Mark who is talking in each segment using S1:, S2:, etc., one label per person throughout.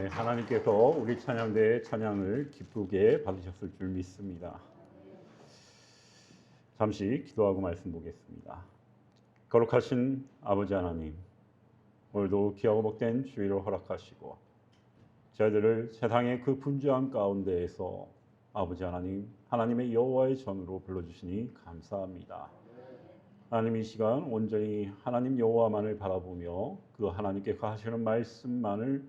S1: 하나님께서 우리 찬양대의 찬양을 기쁘게 받으셨을 줄 믿습니다. 잠시 기도하고 말씀 보겠습니다. 거룩하신 아버지 하나님, 오늘도 귀하고 복된 주일을 허락하시고 저희들을 세상의 그 분주함 가운데에서 아버지 하나님, 하나님의 여호와의 전으로 불러주시니 감사합니다. 하나님, 이 시간 온전히 하나님 여호와만을 바라보며 그 하나님께서 하시는 말씀만을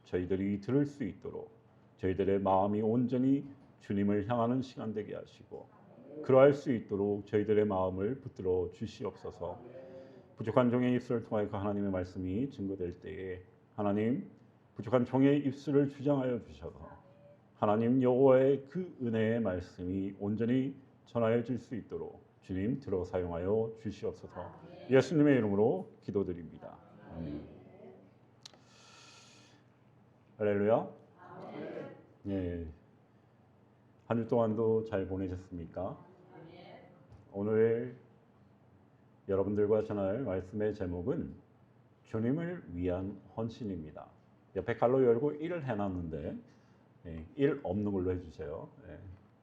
S1: 저희들이 들을 수 있도록 저희들의 마음이 온전히 주님을 향하는 시간 되게 하시고, 그러할 수 있도록 저희들의 마음을 붙들어 주시옵소서. 부족한 종의 입술을 통하여 그 하나님의 말씀이 증거될 때에 하나님, 부족한 종의 입술을 주장하여 주셔서 하나님 여호와의 그 은혜의 말씀이 온전히 전하여질 수 있도록 주님 들어 사용하여 주시옵소서. 예수님의 이름으로 기도드립니다. 아멘. 할렐루야. 예. 한 주 동안도 잘 보내셨습니까? 오늘 여러분들과 전할 말씀의 제목은 주님을 위한 헌신입니다. 옆에 칼로 열고 1을 해놨는데 1 없는 걸로 해주세요.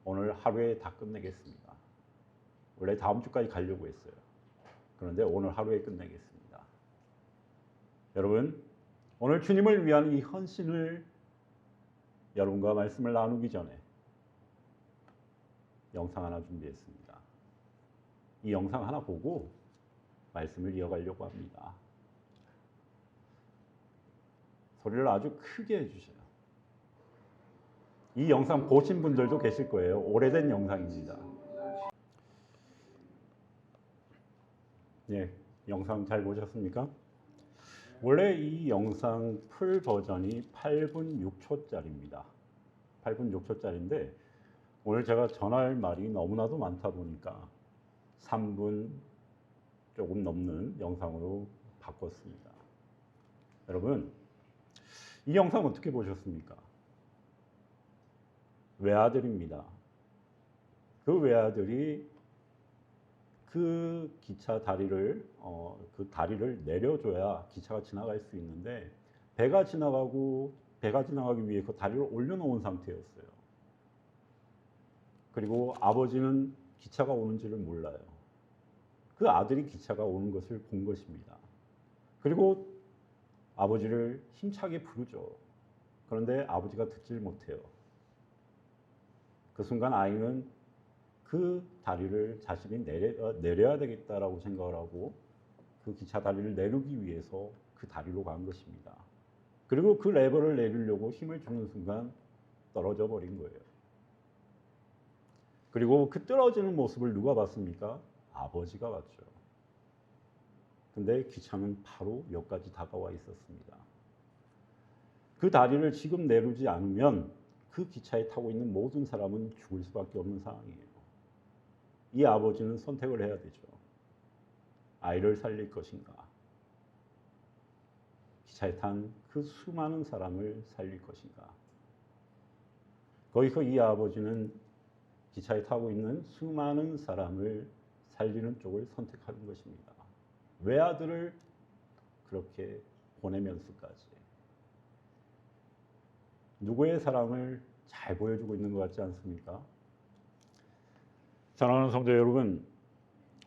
S1: 오늘 하루에 다 끝내겠습니다. 원래 다음 주까지 가려고 했어요. 그런데 오늘 하루에 끝내겠습니다. 여러분, 오늘 주님을 위한 이 헌신을 여러분과 말씀을 나누기 전에 영상 하나 준비했습니다. 이 영상 하나 보고 말씀을 이어가려고 합니다. 소리를 아주 크게 해주세요. 이 영상 보신 분들도 계실 거예요. 오래된 영상입니다. 네, 영상 잘 보셨습니까? 원래 이 영상 풀 버전이 8분 6초짜리입니다. 8분 6초짜리인데 오늘 제가 전할 말이 너무나도 많다 보니까 3분 조금 넘는 영상으로 바꿨습니다. 여러분, 이 영상 어떻게 보셨습니까? 외아들입니다. 그 외아들이 그 기차 다리를 그 다리를 내려줘야 기차가 지나갈 수 있는데 배가 지나가기 위해 그 다리를 올려놓은 상태였어요. 그리고 아버지는 기차가 오는지를 몰라요. 그 아들이 기차가 오는 것을 본 것입니다. 그리고 아버지를 힘차게 부르죠. 그런데 아버지가 듣질 못해요. 그 순간 아이는 그 다리를 자신이 내려야 되겠다라고 생각을 하고 그 기차 다리를 내리기 위해서 그 다리로 간 것입니다. 그리고 그 레버를 내리려고 힘을 주는 순간 떨어져 버린 거예요. 그리고 그 떨어지는 모습을 누가 봤습니까? 아버지가 봤죠. 근데 기차는 바로 역까지 다가와 있었습니다. 그 다리를 지금 내리지 않으면 그 기차에 타고 있는 모든 사람은 죽을 수밖에 없는 상황이에요. 이 아버지는 선택을 해야 되죠. 아이를 살릴 것인가, 기차에 탄 그 수많은 사람을 살릴 것인가. 거기서 이 아버지는 기차에 타고 있는 수많은 사람을 살리는 쪽을 선택하는 것입니다. 외아들을 그렇게 보내면서까지 누구의 사랑을 잘 보여주고 있는 것 같지 않습니까? 사랑하는 성도 여러분,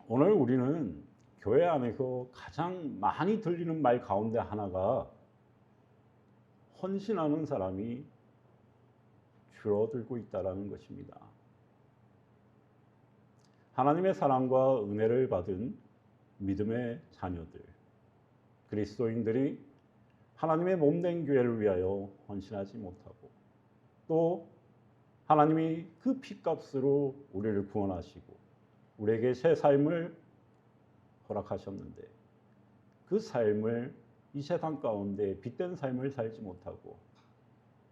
S1: 오늘 우리는 교회 안에서 가장 많이 들리는 말 가운데 하나가 헌신하는 사람이 줄어들고 있다는 것입니다. 하나님의 사랑과 은혜를 받은 믿음의 자녀들, 그리스도인들이 하나님의 몸된 교회를 위하여 헌신하지 못하고, 또 하나님이 그 피값으로 우리를 구원하시고 우리에게 새 삶을 허락하셨는데 그 삶을 이 세상 가운데 빛된 삶을 살지 못하고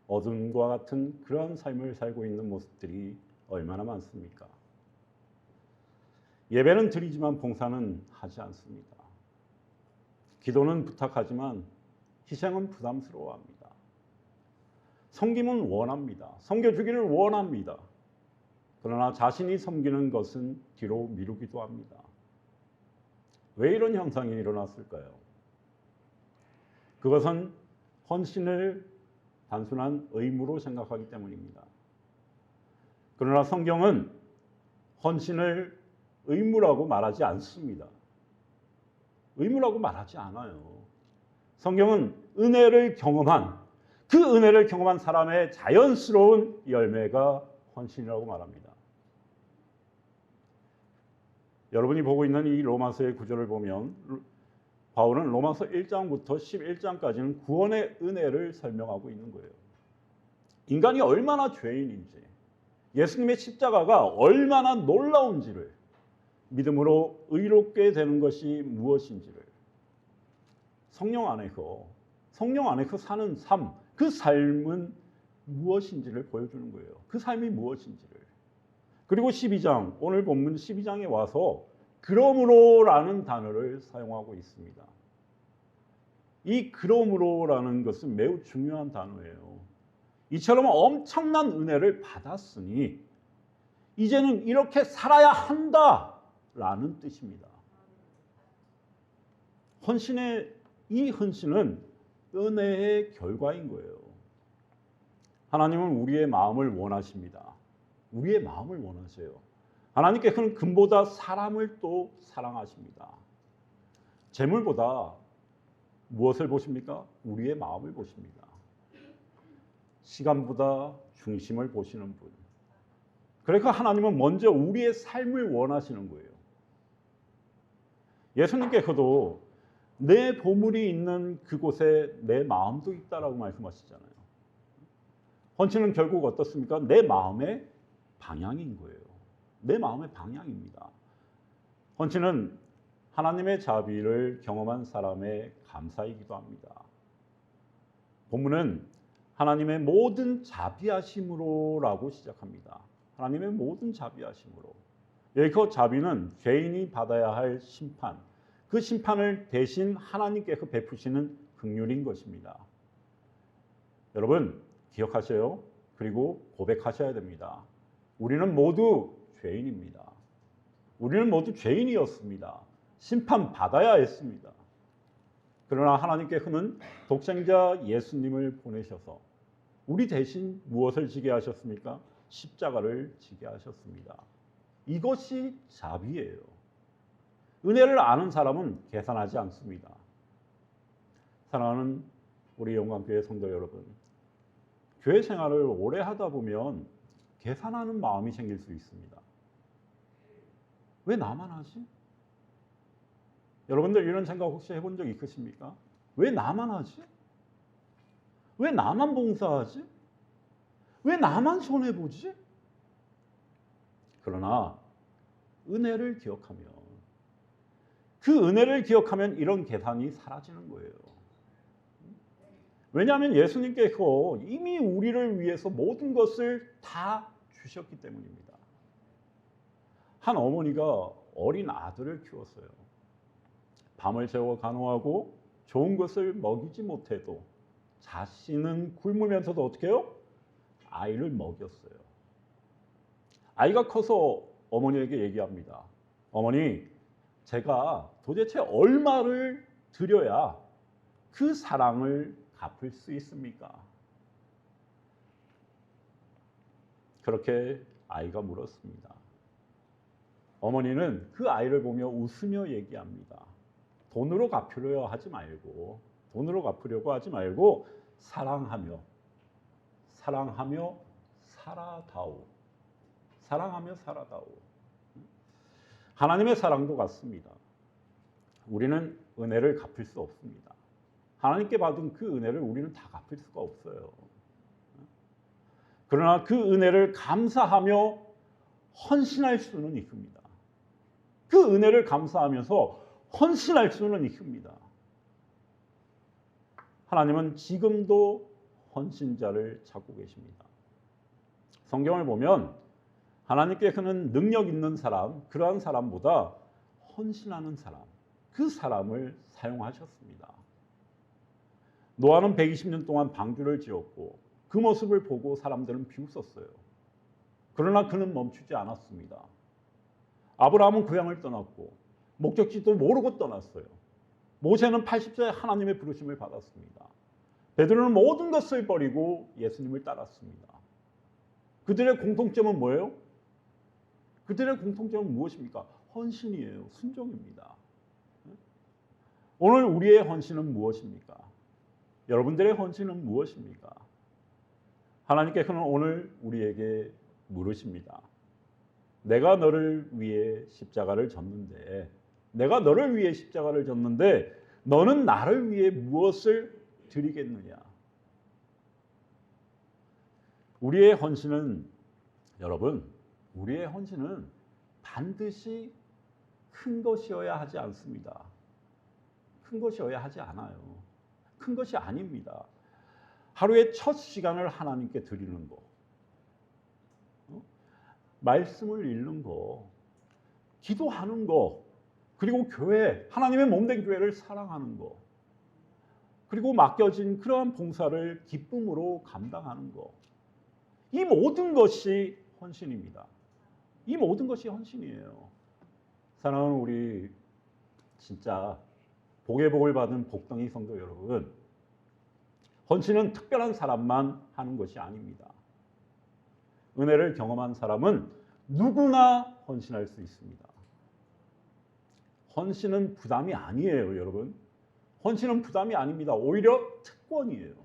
S1: 어둠과 같은 그러한 삶을 살고 있는 모습들이 얼마나 많습니까? 예배는 드리지만 봉사는 하지 않습니다. 기도는 부탁하지만 희생은 부담스러워합니다. 섬김은 원합니다. 섬겨주기를 원합니다. 그러나 자신이 섬기는 것은 뒤로 미루기도 합니다. 왜 이런 현상이 일어났을까요? 그것은 헌신을 단순한 의무로 생각하기 때문입니다. 그러나 성경은 헌신을 의무라고 말하지 않습니다. 의무라고 말하지 않아요. 성경은 은혜를 경험한 그 은혜를 경험한 사람의 자연스러운 열매가 헌신이라고 말합니다. 여러분이 보고 있는 이 로마서의 구절을 보면 바울은 로마서 1장부터 11장까지는 구원의 은혜를 설명하고 있는 거예요. 인간이 얼마나 죄인인지, 예수님의 십자가가 얼마나 놀라운지를, 믿음으로 의롭게 되는 것이 무엇인지를, 성령 안에서 사는 삶, 그 삶은 무엇인지를 보여주는 거예요. 그 삶이 무엇인지를. 그리고 12장, 오늘 본문 12장에 와서 그러므로라는 단어를 사용하고 있습니다. 이 그러므로라는 것은 매우 중요한 단어예요. 이처럼 엄청난 은혜를 받았으니 이제는 이렇게 살아야 한다라는 뜻입니다. 이 헌신은 은혜의 결과인 거예요. 하나님은 우리의 마음을 원하십니다. 우리의 마음을 원하세요. 하나님께서는 금보다 사람을 또 사랑하십니다. 재물보다 무엇을 보십니까? 우리의 마음을 보십니다. 시간보다 중심을 보시는 분. 그러니까 하나님은 먼저 우리의 삶을 원하시는 거예요. 예수님께서도 내 보물이 있는 그곳에 내 마음도 있다라고 말씀하시잖아요. 헌신은 결국 어떻습니까? 내 마음의 방향인 거예요. 내 마음의 방향입니다. 헌신은 하나님의 자비를 경험한 사람의 감사이기도 합니다. 본문은 하나님의 모든 자비하심으로라고 시작합니다. 하나님의 모든 자비하심으로. 여기서 자비는 죄인이 받아야 할 심판, 그 심판을 대신 하나님께서 베푸시는 긍휼인 것입니다. 여러분 기억하세요. 그리고 고백하셔야 됩니다. 우리는 모두 죄인입니다. 우리는 모두 죄인이었습니다. 심판받아야 했습니다. 그러나 하나님께서는 독생자 예수님을 보내셔서 우리 대신 무엇을 지게 하셨습니까? 십자가를 지게 하셨습니다. 이것이 자비예요. 은혜를 아는 사람은 계산하지 않습니다. 사랑하는 우리 영광교회 성도 여러분, 교회 생활을 오래 하다 보면 계산하는 마음이 생길 수 있습니다. 왜 나만 하지? 여러분들 이런 생각 혹시 해본 적 있으십니까? 왜 나만 하지? 왜 나만 봉사하지? 왜 나만 손해보지? 그러나 은혜를 기억하면 이런 계산이 사라지는 거예요. 왜냐하면 예수님께서 이미 우리를 위해서 모든 것을 다 주셨기 때문입니다. 한 어머니가 어린 아들을 키웠어요. 밤을 새워 간호하고 좋은 것을 먹이지 못해도 자신은 굶으면서도 어떻게 해요? 아이를 먹였어요. 아이가 커서 어머니에게 얘기합니다. 어머니, 제가 도대체 얼마를 드려야 그 사랑을 갚을 수 있습니까? 그렇게 아이가 물었습니다. 어머니는 그 아이를 보며 웃으며 얘기합니다. 돈으로 갚으려고 하지 말고 사랑하며 살아다오. 하나님의 사랑도 같습니다. 우리는 은혜를 갚을 수 없습니다. 하나님께 받은 그 은혜를 우리는 다 갚을 수가 없어요. 그러나 그 은혜를 감사하며 헌신할 수는 있습니다. 그 은혜를 감사하면서 헌신할 수는 있습니다. 하나님은 지금도 헌신자를 찾고 계십니다. 성경을 보면 하나님께서는 능력 있는 사람, 그러한 사람보다 헌신하는 사람, 그 사람을 사용하셨습니다. 노아는 120년 동안 방주를 지었고 그 모습을 보고 사람들은 비웃었어요. 그러나 그는 멈추지 않았습니다. 아브라함은 고향을 떠났고 목적지도 모르고 떠났어요. 모세는 80세에 하나님의 부르심을 받았습니다. 베드로는 모든 것을 버리고 예수님을 따랐습니다. 그들의 공통점은 뭐예요? 그들의 공통점은 무엇입니까? 헌신이에요. 순종입니다. 오늘 우리의 헌신은 무엇입니까? 여러분들의 헌신은 무엇입니까? 하나님께서는 오늘 우리에게 물으십니다. 내가 너를 위해 십자가를 졌는데, 내가 너를 위해 십자가를 졌는데 너는 나를 위해 무엇을 드리겠느냐? 우리의 헌신은, 여러분, 우리의 헌신은 반드시 큰 것이어야 하지 않습니다. 큰 것이어야 하지 않아요. 큰 것이 아닙니다. 하루의 첫 시간을 하나님께 드리는 거, 말씀을 읽는 거, 기도하는 거, 그리고 교회, 하나님의 몸된 교회를 사랑하는 거, 그리고 맡겨진 그러한 봉사를 기쁨으로 감당하는 거, 이 모든 것이 헌신입니다. 이 모든 것이 헌신이에요. 사랑하는 우리 진짜 복의 복을 받은 복덩이 성도 여러분, 헌신은 특별한 사람만 하는 것이 아닙니다. 은혜를 경험한 사람은 누구나 헌신할 수 있습니다. 헌신은 부담이 아니에요, 여러분. 헌신은 부담이 아닙니다. 오히려 특권이에요.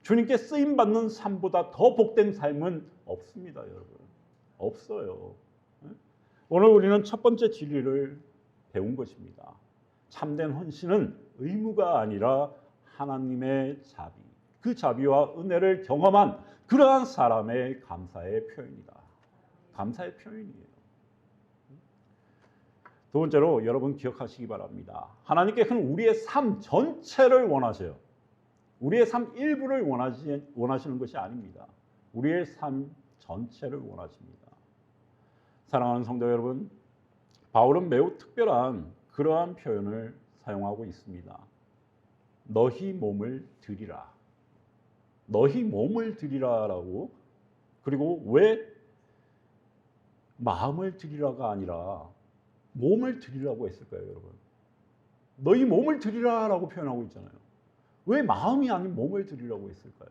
S1: 주님께 쓰임받는 삶보다 더 복된 삶은 없습니다, 여러분. 없어요. 오늘 우리는 첫 번째 진리를 배운 것입니다. 참된 헌신은 의무가 아니라 하나님의 자비, 그 자비와 은혜를 경험한 그러한 사람의 감사의 표현이다. 감사의 표현이에요. 두 번째로 여러분 기억하시기 바랍니다. 하나님께서는 우리의 삶 전체를 원하셔요. 우리의 삶 일부를 원하시는 것이 아닙니다. 우리의 삶 전체를 원하십니다. 사랑하는 성도 여러분, 바울은 매우 특별한 그러한 표현을 사용하고 있습니다. 너희 몸을 드리라. 너희 몸을 드리라라고. 그리고 왜 마음을 드리라가 아니라 몸을 드리라고 했을까요, 여러분? 너희 몸을 드리라라고 표현하고 있잖아요. 왜 마음이 아닌 몸을 드리라고 했을까요?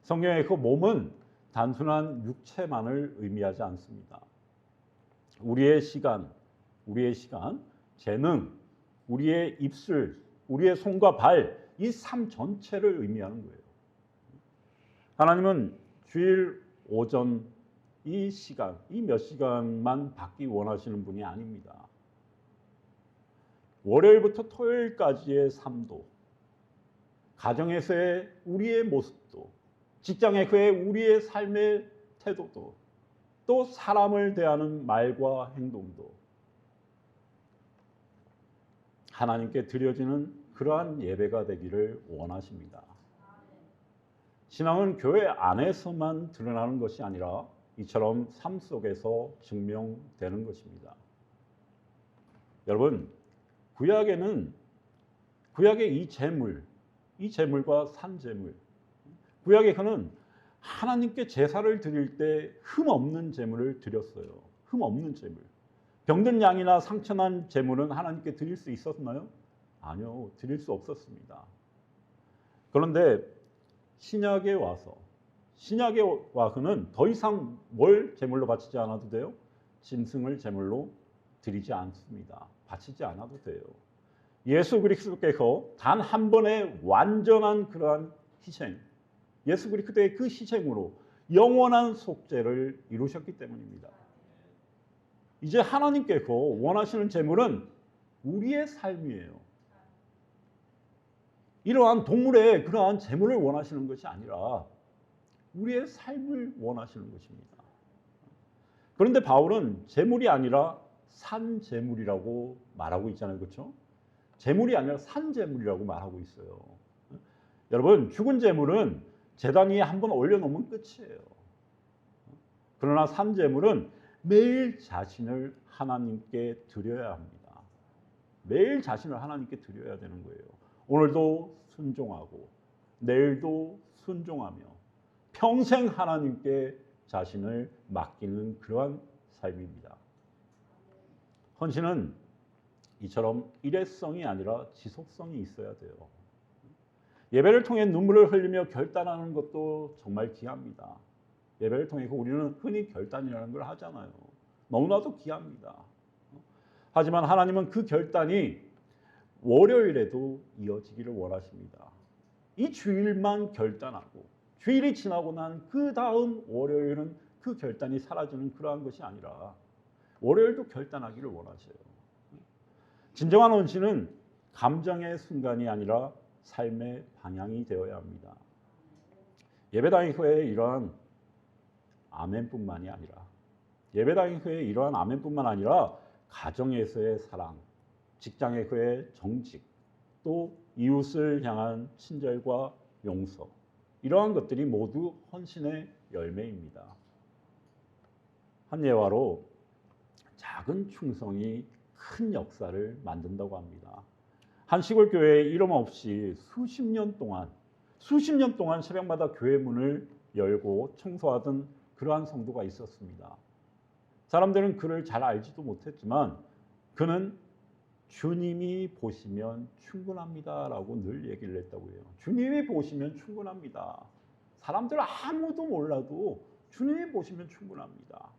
S1: 성경의 그 몸은 단순한 육체만을 의미하지 않습니다. 우리의 시간, 재능, 우리의 입술, 우리의 손과 발, 이 삶 전체를 의미하는 거예요. 하나님은 주일 오전 이 시간, 이 몇 시간만 받기 원하시는 분이 아닙니다. 월요일부터 토요일까지의 삶도, 가정에서의 우리의 모습도, 직장에서의 우리의 삶의 태도도, 또 사람을 대하는 말과 행동도 하나님께 드려지는 그러한 예배가 되기를 원하십니다. 신앙은 교회 안에서만 드러나는 것이 아니라 이처럼 삶 속에서 증명되는 것입니다. 여러분, 구약의 이 재물과 산재물, 구약에서는 하나님께 제사를 드릴 때 흠없는 제물을 드렸어요. 흠없는 제물. 병든 양이나 상처난 제물은 하나님께 드릴 수 있었나요? 아니요, 드릴 수 없었습니다. 그런데 신약에 와서는 더 이상 뭘 제물로 바치지 않아도 돼요? 짐승을 제물로 드리지 않습니다. 바치지 않아도 돼요. 예수 그리스도께서 단 한 번의 완전한 그러한 희생, 예수 그리스도의 그 희생으로 영원한 속죄를 이루셨기 때문입니다. 이제 하나님께서 원하시는 제물은 우리의 삶이에요. 이러한 동물의 그러한 제물을 원하시는 것이 아니라 우리의 삶을 원하시는 것입니다. 그런데 바울은 제물이 아니라 산제물이라고 말하고 있잖아요. 그렇죠? 제물이 아니라 산제물이라고 말하고 있어요. 여러분, 죽은 제물은 제단 위에 한번 올려놓으면 끝이에요. 그러나 산제물은 매일 자신을 하나님께 드려야 합니다. 매일 자신을 하나님께 드려야 되는 거예요. 오늘도 순종하고 내일도 순종하며 평생 하나님께 자신을 맡기는 그러한 삶입니다. 헌신은 이처럼 일회성이 아니라 지속성이 있어야 돼요. 예배를 통해 눈물을 흘리며 결단하는 것도 정말 귀합니다. 예배를 통해 우리는 흔히 결단이라는 걸 하잖아요. 너무나도 귀합니다. 하지만 하나님은 그 결단이 월요일에도 이어지기를 원하십니다. 이 주일만 결단하고 주일이 지나고 난 그 다음 월요일은 그 결단이 사라지는 그러한 것이 아니라 월요일도 결단하기를 원하셔요. 진정한 헌신은 감정의 순간이 아니라 삶의 방향이 되어야 합니다. 예배당 이후에 이러한 아멘뿐만이 아니라 예배당 이후에 이러한 아멘뿐만 아니라 가정에서의 사랑, 직장에서의 정직, 또 이웃을 향한 친절과 용서, 이러한 것들이 모두 헌신의 열매입니다. 한 예화로 작은 충성이 큰 역사를 만든다고 합니다. 한 시골 교회에 이름 없이 수십 년 동안 새벽마다 교회 문을 열고 청소하던 그러한 성도가 있었습니다. 사람들은 그를 잘 알지도 못했지만 그는 주님이 보시면 충분합니다라고 늘 얘기를 했다고 해요. 주님이 보시면 충분합니다. 사람들 아무도 몰라도 주님이 보시면 충분합니다.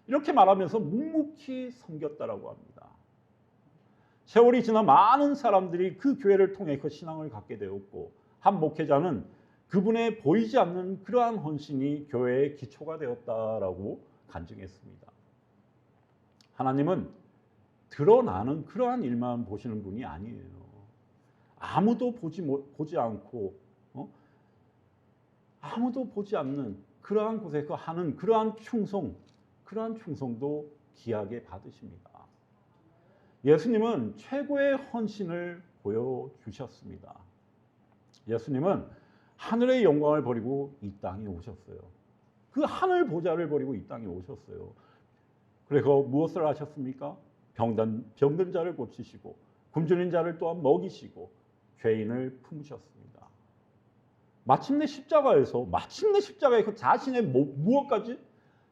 S1: 이렇게 말하면서 묵묵히 섬겼다라고 합니다. 세월이 지나 많은 사람들이 그 교회를 통해 그 신앙을 갖게 되었고 한 목회자는 그분의 보이지 않는 그러한 헌신이 교회의 기초가 되었다라고 간증했습니다. 하나님은 드러나는 그러한 일만 보시는 분이 아니에요. 아무도 보지 않고 아무도 보지 않는 그러한 곳에서 하는 그러한 충성도 귀하게 받으십니다. 예수님은 최고의 헌신을 보여주셨습니다. 예수님은 하늘의 영광을 버리고 이 땅에 오셨어요. 그 하늘 보좌를 버리고 이 땅에 오셨어요. 그래서 무엇을 하셨습니까? 병든 자를 고치시고 굶주린 자를 또한 먹이시고 죄인을 품으셨습니다. 마침내 십자가에서 자신의 무엇까지?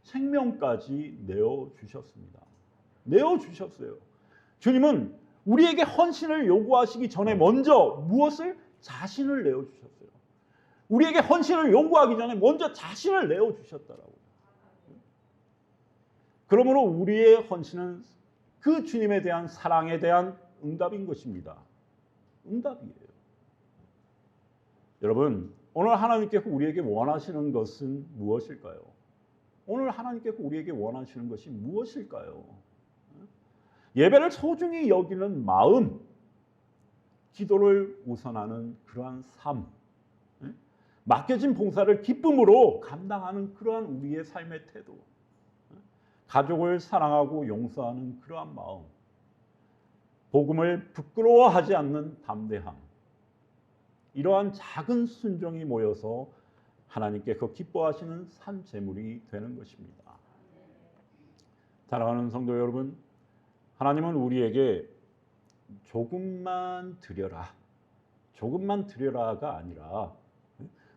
S1: 생명까지 내어주셨습니다. 내어주셨어요. 주님은 우리에게 헌신을 요구하시기 전에 먼저 무엇을? 자신을 내어주셨어요. 우리에게 헌신을 요구하기 전에 먼저 자신을 내어주셨다라고. 그러므로 우리의 헌신은 그 주님에 대한 사랑에 대한 응답인 것입니다. 응답이에요. 여러분, 오늘 하나님께서 우리에게 원하시는 것은 무엇일까요? 오늘 하나님께서 우리에게 원하시는 것이 무엇일까요? 예배를 소중히 여기는 마음, 기도를 우선하는 그러한 삶, 맡겨진 봉사를 기쁨으로 감당하는 그러한 우리의 삶의 태도, 가족을 사랑하고 용서하는 그러한 마음, 복음을 부끄러워하지 않는 담대함, 이러한 작은 순종이 모여서 하나님께서 기뻐하시는 산 제물이 되는 것입니다. 사랑하는 성도 여러분, 하나님은 우리에게 조금만 드려라가 아니라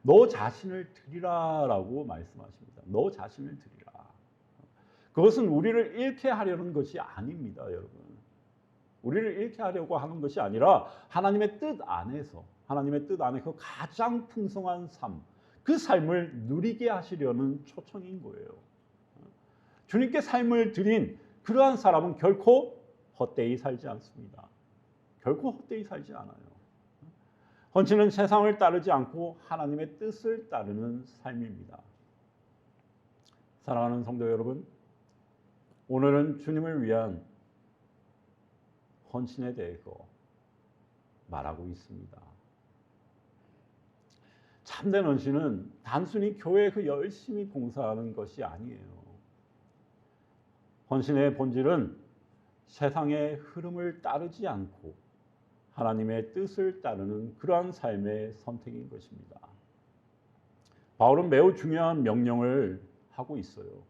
S1: 너 자신을 드리라라고 말씀하십니다. 너 자신을 드리라. 그것은 우리를 잃게 하려는 것이 아닙니다, 여러분. 우리를 잃게 하려고 하는 것이 아니라 하나님의 뜻 안에서 가장 풍성한 삶, 그 삶을 누리게 하시려는 초청인 거예요. 주님께 삶을 드린 그러한 사람은 결코 헛되이 살지 않습니다. 결코 헛되이 살지 않아요. 헌신은 세상을 따르지 않고 하나님의 뜻을 따르는 삶입니다. 사랑하는 성도 여러분, 오늘은 주님을 위한 헌신에 대해서 말하고 있습니다. 참된 헌신은 단순히 교회에서 열심히 봉사하는 것이 아니에요. 헌신의 본질은 세상의 흐름을 따르지 않고 하나님의 뜻을 따르는 그러한 삶의 선택인 것입니다. 바울은 매우 중요한 명령을 하고 있어요.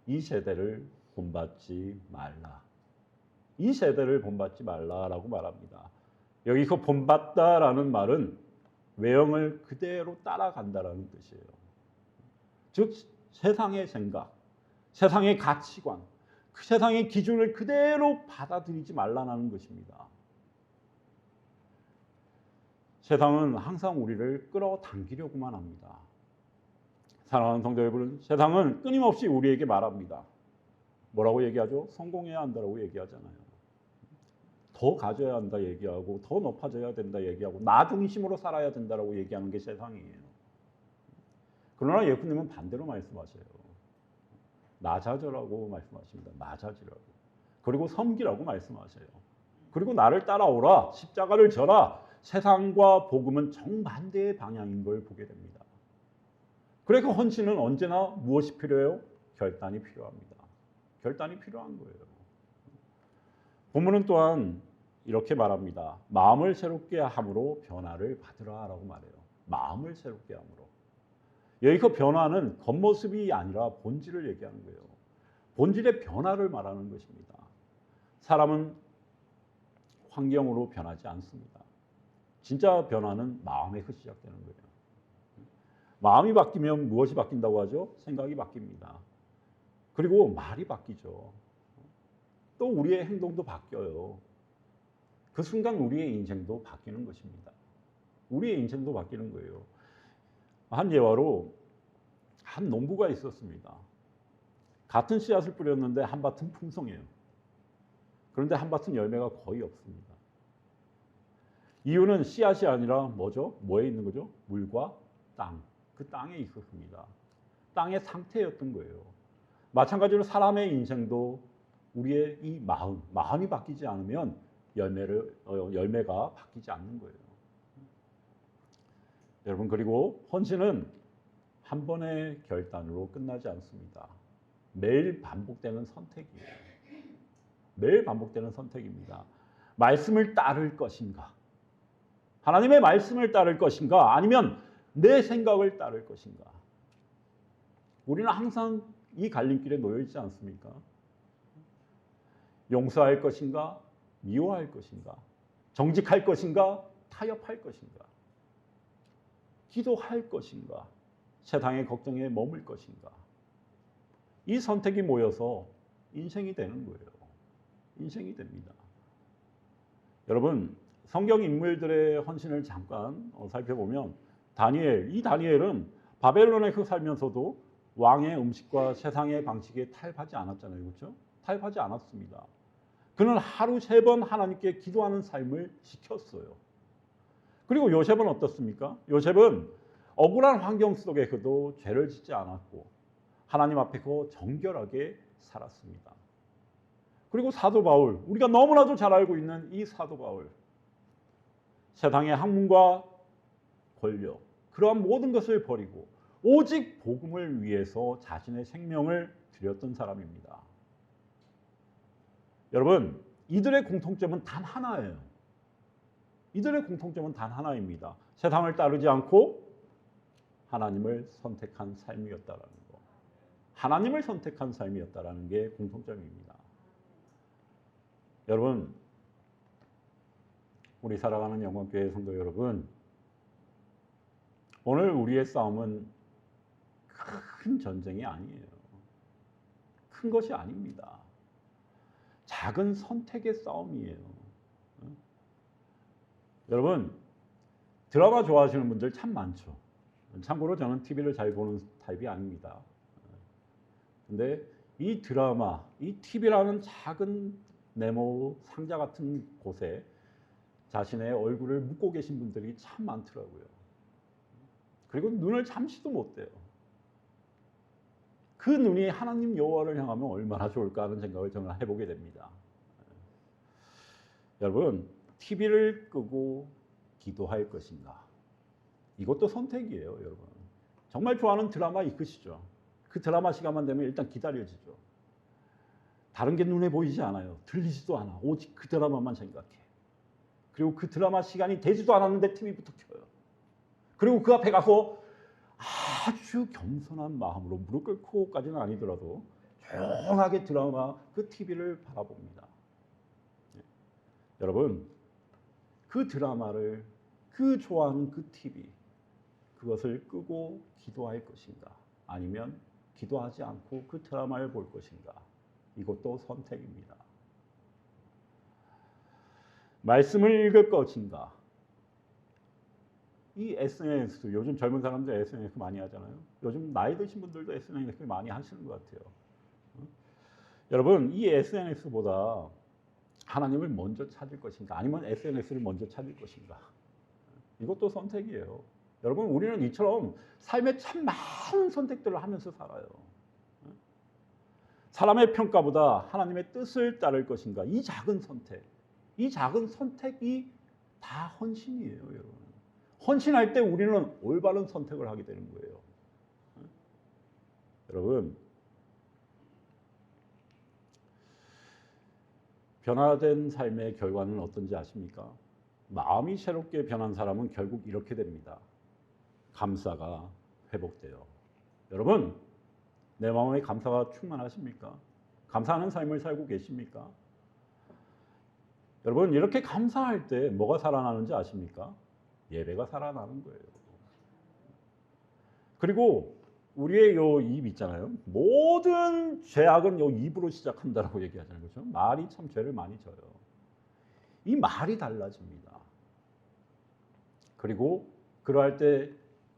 S1: 이 세대를 본받지 말라. 이 세대를 본받지 말라라고 말합니다. 여기서 본받다라는 말은 외형을 그대로 따라간다라는 뜻이에요. 즉 세상의 생각, 세상의 가치관, 그 세상의 기준을 그대로 받아들이지 말라는 것입니다. 세상은 항상 우리를 끌어당기려고만 합니다. 사랑하는 성도 여러분, 세상은 끊임없이 우리에게 말합니다. 뭐라고 얘기하죠? 성공해야 한다고 얘기하잖아요. 더 가져야 한다 얘기하고, 더 높아져야 된다 얘기하고, 나 중심으로 살아야 된다고 얘기하는 게 세상이에요. 그러나 예수님은 반대로 말씀하세요. 낮아져라고 말씀하십니다. 낮아지라고. 그리고 섬기라고 말씀하세요. 그리고 나를 따라오라. 십자가를 져라. 세상과 복음은 정반대의 방향인 걸 보게 됩니다. 그래서 헌신은 언제나 무엇이 필요해요? 결단이 필요합니다. 결단이 필요한 거예요. 본문은 또한 이렇게 말합니다. 마음을 새롭게 함으로 변화를 받으라라고 말해요. 마음을 새롭게 함으로. 여기서 변화는 겉모습이 아니라 본질을 얘기하는 거예요. 본질의 변화를 말하는 것입니다. 사람은 환경으로 변하지 않습니다. 진짜 변화는 마음에서 시작되는 거예요. 마음이 바뀌면 무엇이 바뀐다고 하죠? 생각이 바뀝니다. 그리고 말이 바뀌죠. 또 우리의 행동도 바뀌어요. 그 순간 우리의 인생도 바뀌는 것입니다. 우리의 인생도 바뀌는 거예요. 한 예화로 한 농부가 있었습니다. 같은 씨앗을 뿌렸는데 한 밭은 풍성해요. 그런데 한 밭은 열매가 거의 없습니다. 이유는 씨앗이 아니라 뭐죠? 뭐에 있는 거죠? 물과 땅. 그 땅에 있었습니다. 땅의 상태였던 거예요. 마찬가지로 사람의 인생도 우리의 이 마음이 바뀌지 않으면 열매가 바뀌지 않는 거예요. 여러분, 그리고 헌신은 한 번의 결단으로 끝나지 않습니다. 매일 반복되는 선택이에요. 매일 반복되는 선택입니다. 말씀을 따를 것인가? 하나님의 말씀을 따를 것인가? 아니면 내 생각을 따를 것인가? 우리는 항상 이 갈림길에 놓여 있지 않습니까? 용서할 것인가? 미워할 것인가? 정직할 것인가? 타협할 것인가? 기도할 것인가? 세상의 걱정에 머물 것인가? 이 선택이 모여서 인생이 되는 거예요. 인생이 됩니다. 여러분, 성경 인물들의 헌신을 잠깐 살펴보면 이 다니엘은 바벨론에서 살면서도 왕의 음식과 세상의 방식에 타협하지 않았잖아요. 그렇죠? 타협하지 않았습니다. 그는 하루 3번 하나님께 기도하는 삶을 지켰어요. 그리고 요셉은 어떻습니까? 요셉은 억울한 환경 속에서도 죄를 짓지 않았고 하나님 앞에서 정결하게 살았습니다. 그리고 사도 바울, 우리가 너무나도 잘 알고 있는 이 사도 바울, 세상의 학문과 권력, 그러한 모든 것을 버리고 오직 복음을 위해서 자신의 생명을 드렸던 사람입니다. 여러분, 이들의 공통점은 단 하나예요. 이들의 공통점은 단 하나입니다. 세상을 따르지 않고 하나님을 선택한 삶이었다라는 거. 하나님을 선택한 삶이었다라는 게 공통점입니다. 여러분, 우리 사랑하는 영광교회 성도 여러분, 오늘 우리의 싸움은 큰 전쟁이 아니에요. 큰 것이 아닙니다. 작은 선택의 싸움이에요. 여러분, 드라마 좋아하시는 분들 참 많죠. 참고로 저는 TV를 잘 보는 타입이 아닙니다. 근데 이 드라마, 이 TV라는 작은 네모 상자 같은 곳에 자신의 얼굴을 묻고 계신 분들이 참 많더라고요. 그리고 눈을 잠시도 못 떼요. 그 눈이 하나님 여호와를 향하면 얼마나 좋을까 하는 생각을 저는 해보게 됩니다. 여러분, TV를 끄고 기도할 것인가? 이것도 선택이에요, 여러분. 정말 좋아하는 드라마 있으시죠? 그 드라마 시간만 되면 일단 기다려지죠. 다른 게 눈에 보이지 않아요. 들리지도 않아. 오직 그 드라마만 생각해. 그리고 그 드라마 시간이 되지도 않았는데 TV부터 켜요. 그리고 그 앞에 가서 아주 겸손한 마음으로 무릎 꿇고까지는 아니더라도 조용하게 드라마 그 TV를 바라봅니다. 여러분, 그 드라마를, 그 좋아하는 그 TV, 그것을 끄고 기도할 것인가? 아니면 기도하지 않고 그 드라마를 볼 것인가? 이것도 선택입니다. 말씀을 읽을 것인가? 이 SNS, 요즘 젊은 사람들 SNS 많이 하잖아요. 요즘 나이 드신 분들도 SNS 많이 하시는 것 같아요. 여러분, 이 SNS보다 하나님을 먼저 찾을 것인가? 아니면 SNS를 먼저 찾을 것인가? 이것도 선택이에요. 여러분, 우리는 이처럼 삶에 참 많은 선택들을 하면서 살아요. 사람의 평가보다 하나님의 뜻을 따를 것인가? 이 작은 선택이 다 헌신이에요, 여러분. 헌신할 때 우리는 올바른 선택을 하게 되는 거예요. 여러분, 변화된 삶의 결과는 어떤지 아십니까? 마음이 새롭게 변한 사람은 결국 이렇게 됩니다. 감사가 회복돼요. 여러분, 내 마음에 감사가 충만하십니까? 감사하는 삶을 살고 계십니까? 여러분, 이렇게 감사할 때 뭐가 살아나는지 아십니까? 예배가 살아나는 거예요. 그리고 우리의 요 입 있잖아요. 모든 죄악은 요 입으로 시작한다라고 얘기하잖아요. 그렇죠? 말이 참 죄를 많이 져요. 이 말이 달라집니다. 그리고 그러할 때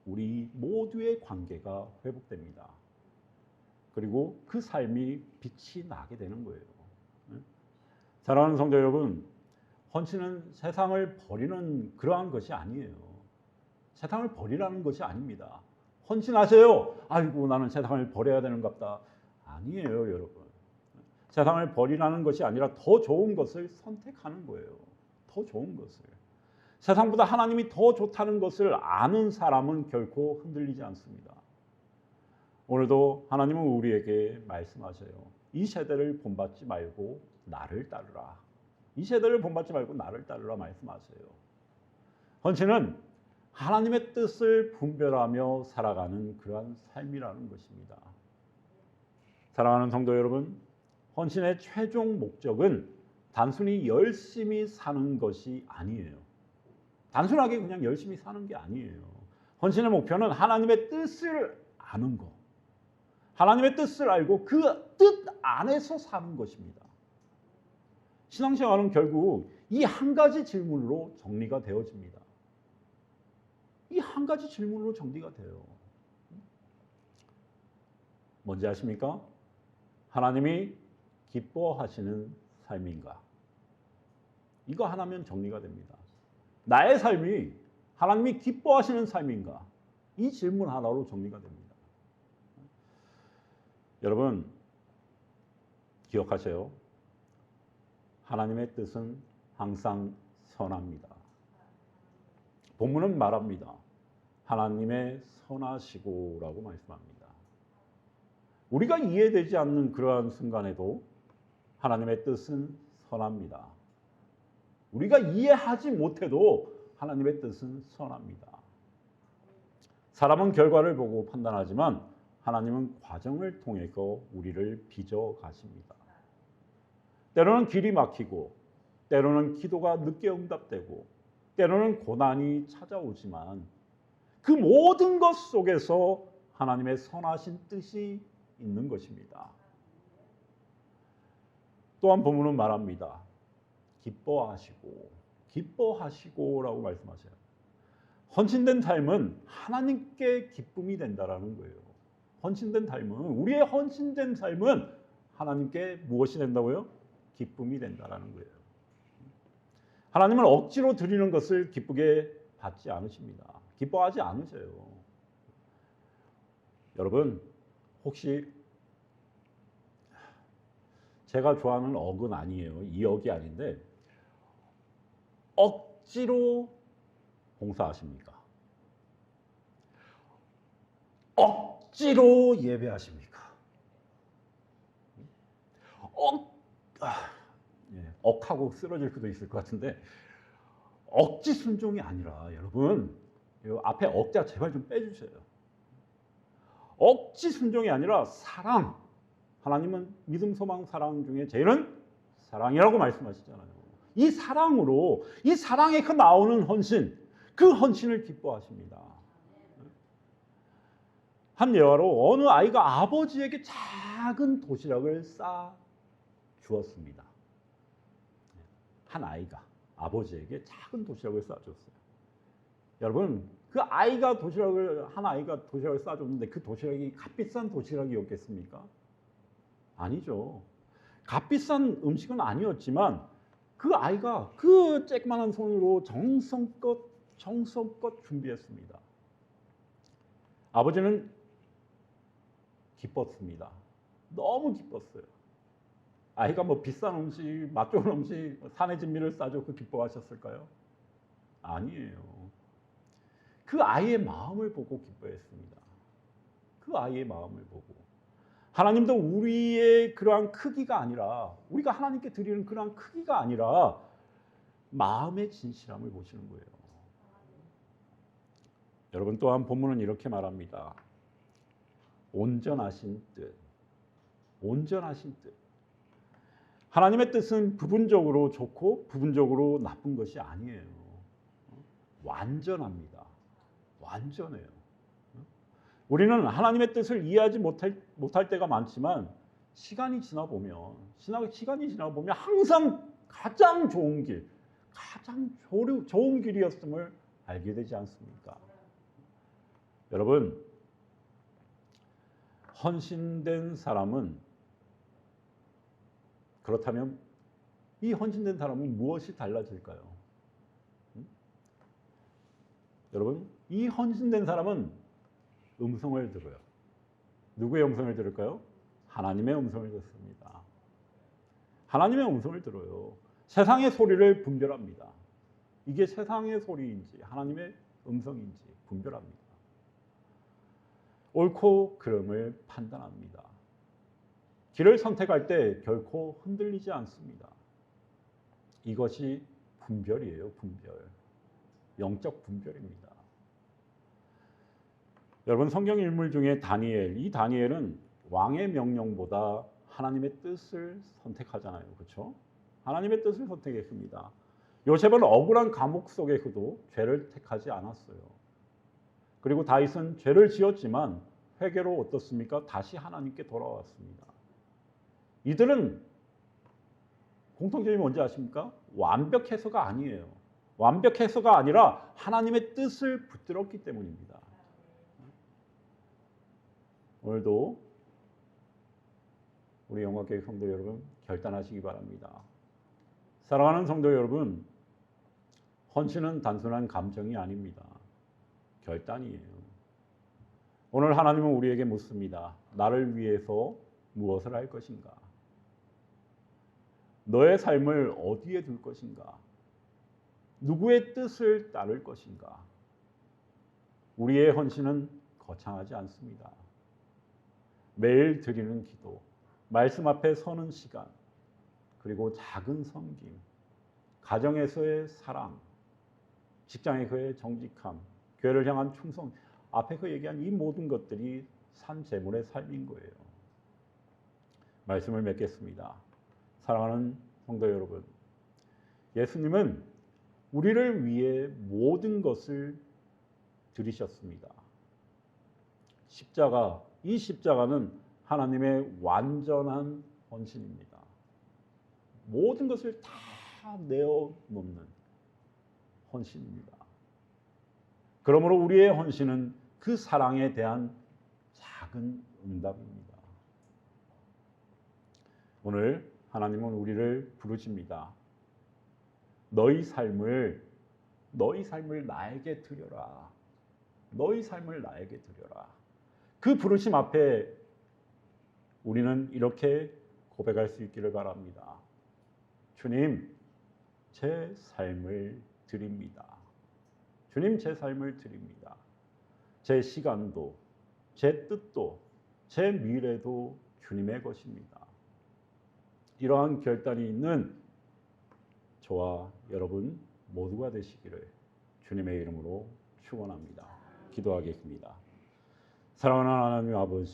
S1: 우리 모두의 관계가 회복됩니다. 그리고 그 삶이 빛이 나게 되는 거예요. 사랑하는 성도 여러분, 헌신은 세상을 버리는 그러한 것이 아니에요. 세상을 버리라는 것이 아닙니다. 헌신하세요. 아이고, 나는 세상을 버려야 되는갑다. 아니에요, 여러분. 세상을 버리라는 것이 아니라 더 좋은 것을 선택하는 거예요. 더 좋은 것을. 세상보다 하나님이 더 좋다는 것을 아는 사람은 결코 흔들리지 않습니다. 오늘도 하나님은 우리에게 말씀하세요. 이 세대를 본받지 말고 나를 따르라. 이 세대를 본받지 말고 나를 따르라 말씀하세요. 헌신은 하나님의 뜻을 분별하며 살아가는 그러한 삶이라는 것입니다. 사랑하는 성도 여러분, 헌신의 최종 목적은 단순히 열심히 사는 것이 아니에요. 단순하게 그냥 열심히 사는 게 아니에요. 헌신의 목표는 하나님의 뜻을 아는 것. 하나님의 뜻을 알고 그 뜻 안에서 사는 것입니다. 신앙생활은 결국 이 한 가지 질문으로 정리가 되어집니다. 이 한 가지 질문으로 정리가 돼요. 뭔지 아십니까? 하나님이 기뻐하시는 삶인가? 이거 하나면 정리가 됩니다. 나의 삶이 하나님이 기뻐하시는 삶인가? 이 질문 하나로 정리가 됩니다. 여러분, 기억하세요. 하나님의 뜻은 항상 선합니다. 본문은 말합니다. 하나님의 선하시고라고 말씀합니다. 우리가 이해되지 않는 그러한 순간에도 하나님의 뜻은 선합니다. 우리가 이해하지 못해도 하나님의 뜻은 선합니다. 사람은 결과를 보고 판단하지만 하나님은 과정을 통해서 우리를 빚어 가십니다. 때로는 길이 막히고, 때로는 기도가 늦게 응답되고, 때로는 고난이 찾아오지만 그 모든 것 속에서 하나님의 선하신 뜻이 있는 것입니다. 또한 본문은 말합니다. 기뻐하시고라고 말씀하셔요. 헌신된 삶은 하나님께 기쁨이 된다라는 거예요. 헌신된 삶은, 우리의 헌신된 삶은 하나님께 무엇이 된다고요? 기쁨이 된다라는 거예요. 하나님은 억지로 드리는 것을 기쁘게 받지 않으십니다. 기뻐하지 않으세요. 여러분, 혹시 제가 좋아하는 억은 아니에요. 이 억이 아닌데, 억지로 봉사하십니까? 억지로 예배하십니까? 억하고 쓰러질 수도 있을 것 같은데, 억지 순종이 아니라, 여러분, 앞에 억자 제발 좀 빼주세요. 억지 순종이 아니라 사랑. 하나님은 믿음, 소망, 사랑 중에 제일은 사랑이라고 말씀하시잖아요. 이 사랑으로, 이 사랑에 나오는 헌신, 그 헌신을 기뻐하십니다. 한 예화로 어느 아이가 아버지에게 작은 도시락을 주었습니다. 한 아이가 아버지에게 작은 도시락을 싸줬어요. 여러분, 그 아이가 한 아이가 도시락을 싸줬는데 그 도시락이 값비싼 도시락이었겠습니까? 아니죠. 값비싼 음식은 아니었지만 그 아이가 그 쬐그만한 손으로 정성껏 준비했습니다. 아버지는 기뻤습니다. 너무 기뻤어요. 아이가 뭐 비싼 음식, 맛 좋은 음식, 산의 진미를 싸줬고 기뻐하셨을까요? 아니에요. 그 아이의 마음을 보고 기뻐했습니다. 그 아이의 마음을 보고. 하나님도 우리의 그러한 크기가 아니라, 우리가 하나님께 드리는 그러한 크기가 아니라 마음의 진실함을 보시는 거예요. 여러분, 또한 본문은 이렇게 말합니다. 온전하신 뜻. 온전하신 뜻. 하나님의 뜻은 부분적으로 좋고 부분적으로 나쁜 것이 아니에요. 완전합니다. 완전해요. 우리는 하나님의 뜻을 이해하지 못할 때가 많지만 시간이 지나 보면 항상 가장 좋은 길, 가장 좋은 길이었음을 알게 되지 않습니까? 여러분, 헌신된 사람은, 그렇다면 이 헌신된 사람은 무엇이 달라질까요? 여러분, 이 헌신된 사람은 음성을 들어요. 누구의 음성을 들을까요? 하나님의 음성을 듣습니다. 하나님의 음성을 들어요. 세상의 소리를 분별합니다. 이게 세상의 소리인지 하나님의 음성인지 분별합니다. 옳고 그름을 판단합니다. 길을 선택할 때 결코 흔들리지 않습니다. 이것이 분별이에요. 분별. 영적 분별입니다. 여러분, 성경 인물 중에 다니엘, 이 다니엘은 왕의 명령보다 하나님의 뜻을 선택하잖아요. 그렇죠? 하나님의 뜻을 선택했습니다. 요셉은 억울한 감옥 속에서도 죄를 택하지 않았어요. 그리고 다윗은 죄를 지었지만 회개로 어떻습니까? 다시 하나님께 돌아왔습니다. 이들은 공통점이 뭔지 아십니까? 완벽해서가 아니에요. 완벽해서가 아니라 하나님의 뜻을 붙들었기 때문입니다. 오늘도 우리 영광교회 성도 여러분, 결단하시기 바랍니다. 사랑하는 성도 여러분, 헌신은 단순한 감정이 아닙니다. 결단이에요. 오늘 하나님은 우리에게 묻습니다. 나를 위해서 무엇을 할 것인가? 너의 삶을 어디에 둘 것인가? 누구의 뜻을 따를 것인가? 우리의 헌신은 거창하지 않습니다. 매일 드리는 기도, 말씀 앞에 서는 시간, 그리고 작은 섬김, 가정에서의 사랑, 직장에서의 정직함, 교회를 향한 충성, 앞에 그 얘기한 이 모든 것들이 산 제물의 삶인 거예요. 말씀을 맺겠습니다. 사랑하는 성도 여러분, 예수님은 우리를 위해 모든 것을 들이셨습니다. 이 십자가는 하나님의 완전한 헌신입니다. 모든 것을 다 내어놓는 헌신입니다. 그러므로 우리의 헌신은 그 사랑에 대한 작은 응답입니다. 오늘 하나님은 우리를 부르십니다. 너희 삶을 나에게 드려라. 너희 삶을 나에게 드려라. 그 부르심 앞에 우리는 이렇게 고백할 수 있기를 바랍니다. 주님, 제 삶을 드립니다. 주님, 제 삶을 드립니다. 제 시간도, 제 뜻도, 제 미래도 주님의 것입니다. 이러한 결단이 있는 저와 여러분 모두가 되시기를 주님의 이름으로 축원합니다. 기도하겠습니다. 사랑하는 하나님 아버지,